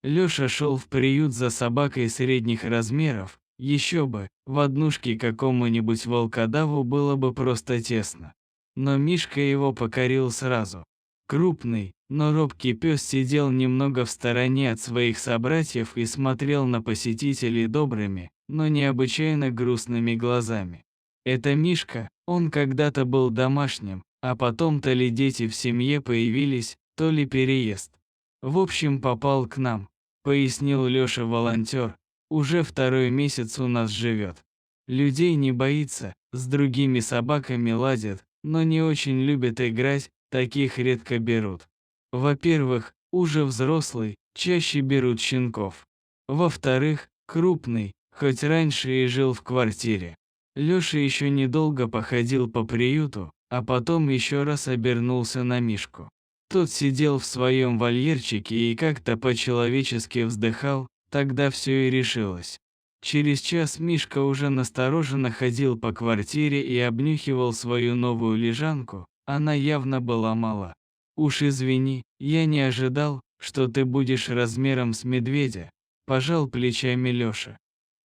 Лёша шел в приют за собакой средних размеров, еще бы, в однушке какому-нибудь волкодаву было бы просто тесно. Но Мишка его покорил сразу. Крупный, но робкий пес сидел немного в стороне от своих собратьев и смотрел на посетителей добрыми, но необычайно грустными глазами. Это Мишка, он когда-то был домашним, а потом то ли дети в семье появились, то ли переезд. В общем, попал к нам, пояснил Лёша волонтер, уже второй месяц у нас живет. Людей не боится, с другими собаками ладит, но не очень любит играть, таких редко берут. Во-первых, уже взрослый, чаще берут щенков. Во-вторых, крупный, хоть раньше и жил в квартире. Лёша еще недолго походил по приюту, а потом еще раз обернулся на Мишку. Тот сидел в своем вольерчике и как-то по-человечески вздыхал, тогда все и решилось. Через час Мишка уже настороженно ходил по квартире и обнюхивал свою новую лежанку, она явно была мала. «Уж извини, я не ожидал, что ты будешь размером с медведя», – пожал плечами Лёша.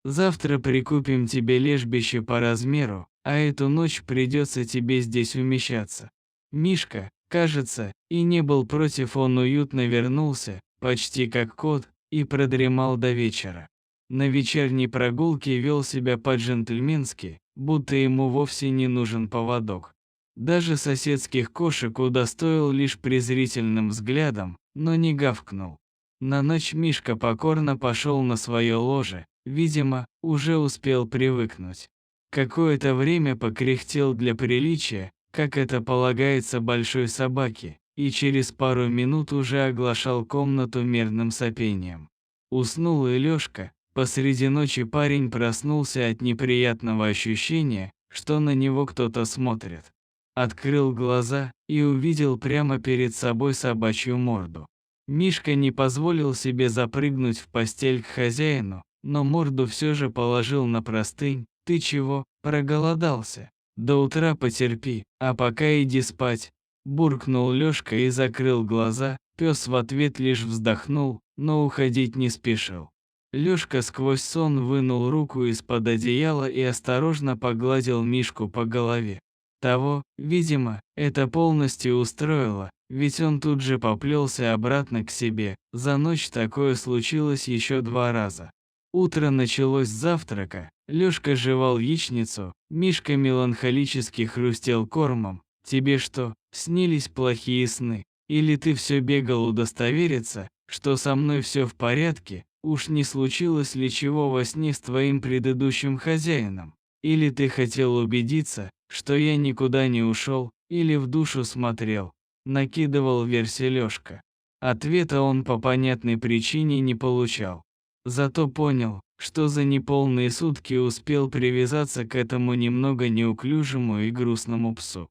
«Завтра прикупим тебе лежбище по размеру, а эту ночь придется тебе здесь умещаться». Мишка, кажется, и не был против, он уютно вернулся, почти как кот, и продремал до вечера. На вечерней прогулке вел себя по-джентльменски, будто ему вовсе не нужен поводок. Даже соседских кошек удостоил лишь презрительным взглядом, но не гавкнул. На ночь Мишка покорно пошел на свое ложе, видимо, уже успел привыкнуть. Какое-то время покряхтел для приличия, как это полагается большой собаке, и через пару минут уже оглашал комнату мерным сопением. Уснул и Лёшка. Посреди ночи парень проснулся от неприятного ощущения, что на него кто-то смотрит. Открыл глаза и увидел прямо перед собой собачью морду. Мишка не позволил себе запрыгнуть в постель к хозяину, но морду все же положил на простынь. «Ты чего, проголодался? До утра потерпи, а пока иди спать», – буркнул Лёшка и закрыл глаза. Пес в ответ лишь вздохнул, но уходить не спешил. Лёшка сквозь сон вынул руку из-под одеяла и осторожно погладил Мишку по голове. Того, видимо, это полностью устроило, ведь он тут же поплелся обратно к себе. За ночь такое случилось еще 2 раза. Утро началось с завтрака. Лёшка жевал яичницу, Мишка меланхолически хрустел кормом. «Тебе что, снились плохие сны? Или ты все бегал удостовериться, что со мной все в порядке? Уж не случилось ли чего во сне с твоим предыдущим хозяином? Или ты хотел убедиться, что я никуда не ушел, или в душу смотрел?» Накидывал версии Лёшка. Ответа он по понятной причине не получал. Зато понял, что за неполные сутки успел привязаться к этому немного неуклюжему и грустному псу.